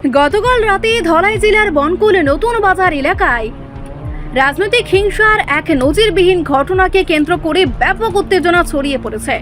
गतकाल राते धलाई जिलार बनकुल नतून बाजार एलाकाय राजनैतिक हिंसार एक नजिरবিহীন घटनाके केंद्र करे व्यापक उत्तेजना छड़िए पड़ेছে।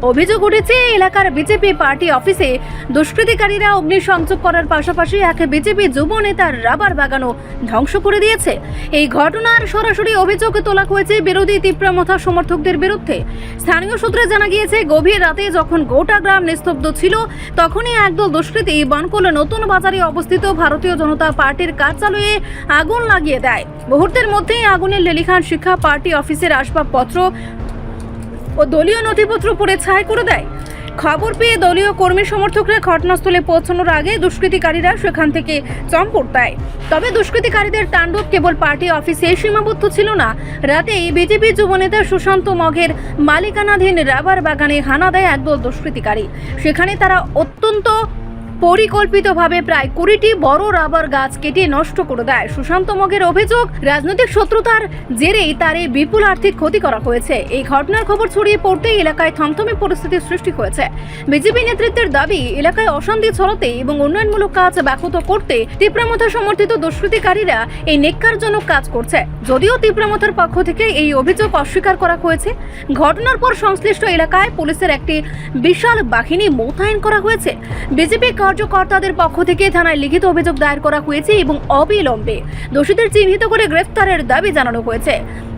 अभियोग उठेছে एलाकार बीजेपी पार्टी अफिसे दुष्कृतिकारीरा अग्निसंযোগ করার পাশাপাশি এক বিজেপি যুব নেতার রাবার বাগানও ধ্বংস করে দিয়েছে। এই ঘটনার সরাসরি অভিযোগ তোলা হয়েছে বিরোধী তীব্রমথা সমর্থকদের বিরুদ্ধে। স্থানীয় সূত্রে জানা গিয়েছে, গভীর রাতে যখন গোটা গ্রাম নিস্তব্ধ ছিল তখনই একদল দুষ্কৃতী বনকুল নতুন বাজারে অবস্থিত ভারতীয় জনতা পার্টির কার্যালয়ে আগুন লাগিয়ে দেয়। মুহূর্তের আগুনের লেলিখান শিক্ষা পার্টি অফিসের আসবাবপত্র ও দলীয় নথিপত্র পুড়ে ছাই করে দেয়। খবর পেয়ে দলীয় কর্মী সমর্থকরা ঘটনাস্থলে পৌঁছানোর আগে দুষ্কৃতিকারীরা সেখান থেকে চম্পট দেয়। তবে দুষ্কৃতিকারীদের তাণ্ডব কেবল পার্টি অফিসে সীমাবদ্ধ ছিল না। রাতেই বিজেপি যুবনেতা সুশান্ত মঘের মালিকানাধীন রাবার বাগানে হানা দেয় একদল দুষ্কৃতিকারী। সেখানে তারা অত্যন্ত পরিকল্পিতভাবে প্রায় 20টি বড় রাবার গাছ কেটে নষ্ট করে দেয়। সুশান্ত মঘের অভিযোগ, রাজনৈতিক শত্রুতার জেরেই তার এই বিপুল আর্থিক ক্ষতি করা হয়েছে। এই ঘটনার খবর ছড়িয়ে পড়তেই এলাকায় থমথমে পরিস্থিতির সৃষ্টি হয়েছে। বিজেপি নেতৃত্বের দাবি, এলাকায় অশান্তি ছড়াতে এবং উন্নয়নমূলক কাজ ব্যাহত করতে তীব্রমথা সমর্থিত দুষ্কৃতিকারীরা এই নেককারজনক কাজ করছে। যদিও তীব্রমথার পক্ষ থেকে এই অভিযোগ অস্বীকার করা হয়েছে। ঘটনার পর সংশ্লিষ্ট এলাকায় পুলিশের একটি বিশাল বাহিনী মোতায়েন করা হয়েছে। বিজেপি কার্যকর্তাদের পক্ষ থেকে থানায় লিখিত অভিযোগ দায়ের করা হয়েছে এবং অবিলম্বে দোষীদের চিহ্নিত করে গ্রেফতারের দাবি জানানো হয়েছে।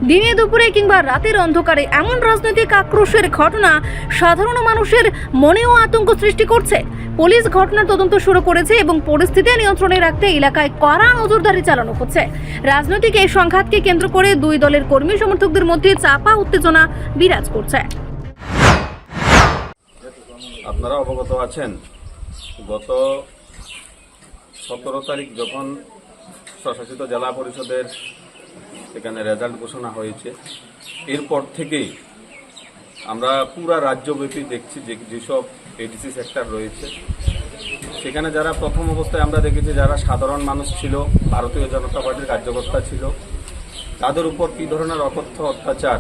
দিনে দুপুরে কিংবা রাতের অন্ধকারে এমন রাজনৈতিক আক্রোশের ঘটনা সাধারণ মানুষের মনেও আতঙ্ক সৃষ্টি করছে। পুলিশ ঘটনার তদন্ত শুরু করেছে এবং পরিস্থিতি নিয়ন্ত্রণে রাখতে এলাকায় কড়া নজরদারি চালানো হচ্ছে। রাজনৈতিক এই সংঘাতকে কেন্দ্র করে দুই দলের কর্মী সমর্থকদের মধ্যে চাপা উত্তেজনা বিরাজ করছে। আপনারা অবগত আছেন, গত 17 তারিখ যখন স্বশাসিত জেলা পরিষদের এখানে রেজাল্ট ঘোষণা হয়েছে, এরপর থেকেই আমরা পুরা রাজ্যব্যাপী দেখছি যেসব এডিসি সেক্টর রয়েছে সেখানে যারা প্রথম অবস্থায় আমরা দেখেছি যারা সাধারণ মানুষ ছিল, ভারতীয় জনতা পার্টির কার্যকর্তা ছিল, তাদের উপর কী ধরনের অকথ্য অত্যাচার,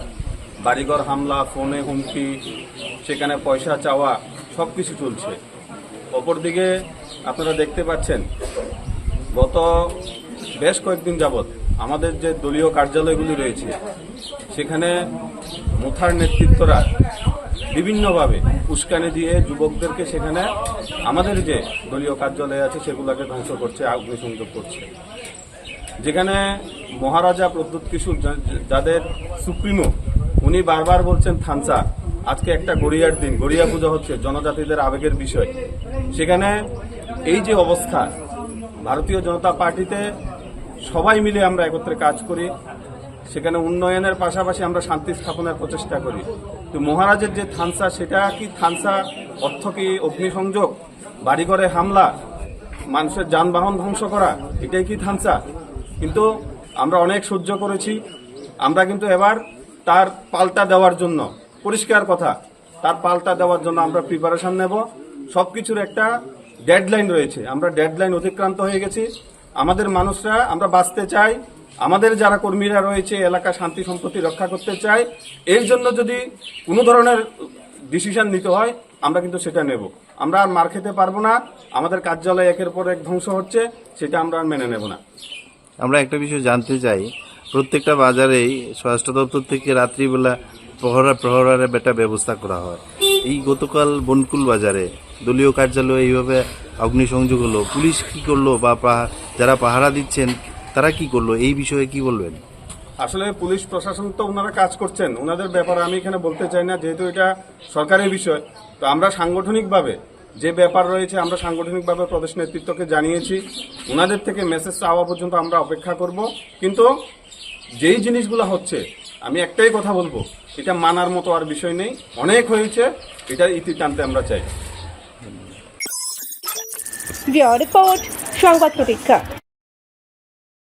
বাড়িঘর হামলা, ফোনে হুমকি, সেখানে পয়সা চাওয়া, সব কিছু চলছে। অপরদিকে আপনারা দেখতে পাচ্ছেন গত বেশ কয়েকদিন যাবৎ আমাদের যে দলীয় কার্যালয়গুলি রয়েছে সেখানে মুথার নেতৃত্বরা বিভিন্নভাবে উস্কানি দিয়ে যুবকদেরকে সেখানে আমাদের যে দলীয় কার্যালয় আছে সেগুলোকে ধ্বংস করছে, অগ্নিসংযোগ করছে। যেখানে মহারাজা প্রদ্যুৎ কিশোর, যাদের সুপ্রিমো, উনি বারবার বলছেন থানসা, আজকে একটা গড়িয়ার দিন, গড়িয়া পূজা হচ্ছে, জনজাতিদের আবেগের বিষয়। সেখানে এই যে অবস্থা, ভারতীয় জনতা পার্টিতে সবাই মিলে আমরা একত্রে কাজ করি, সেখানে উন্নয়নের পাশাপাশি আমরা শান্তি স্থাপনের প্রচেষ্টা করি। তো মহারাজের যে থানসা, সেটা কি থানসা অর্থ কি অগ্নিসংযোগ, বাড়িঘরে হামলা, মানুষের যানবাহন ধ্বংস করা, এটাই কি থানসা? কিন্তু আমরা অনেক সহ্য করেছি। আমরা কিন্তু এবার তার পাল্টা দেওয়ার জন্য, পরিষ্কার কথা, তার পাল্টা দেওয়ার জন্য আমরা প্রিপারেশন নেব। সবকিছুর একটা ডেডলাইন রয়েছে, আমরা ডেডলাইন অতিক্রান্ত হয়ে গেছি। আমাদের মানুষরা, আমরা বাঁচতে চাই, আমাদের যারা কর্মীরা রয়েছে এলাকা শান্তি সম্প্রীতি রক্ষা করতে চাই। এর জন্য যদি কোনো ধরনের ডিসিশন নিতে হয় আমরা কিন্তু সেটা নেব। আমরা আর মার খেতে পারবো না। আমাদের কার্যালয় একের পর এক ধ্বংস হচ্ছে, সেটা আমরা আর মেনে নেব না। আমরা একটা বিষয় জানতে চাই, প্রত্যেকটা বাজারেই স্বরাষ্ট্র দপ্তর থেকে রাত্রিবেলা প্রহরার একটা ব্যবস্থা করা হয়। এই গতকাল বনকুল বাজারে দলীয় কার্যালয়ে এইভাবে অগ্নিসংযোগ হলো, পুলিশ কি করলো বা যারা পাহারা দিচ্ছেন তারা কি করলো, এই বিষয়ে কি বলবেন? আসলে পুলিশ প্রশাসন তো ওনারা কাজ করছেন, ওনাদের ব্যাপারে আমি এখানে বলতে চাই না, যেহেতু এটা সরকারের বিষয়। তো আমরা সাংগঠনিকভাবে যে ব্যাপার রয়েছে আমরা সাংগঠনিকভাবে প্রদেশ নেতৃত্বকে জানিয়েছি। ওনাদের থেকে মেসেজ চাওয়া পর্যন্ত আমরা অপেক্ষা করব। কিন্তু যেই জিনিসগুলো হচ্ছে, আমি একটাই কথা বলবো, এটা মানার মতো আর বিষয় নেই, অনেক হয়েছে, এটা ইতি টানতে আমরা চাই। রিপোর্ট সংবাদ প্রতীক্ষা।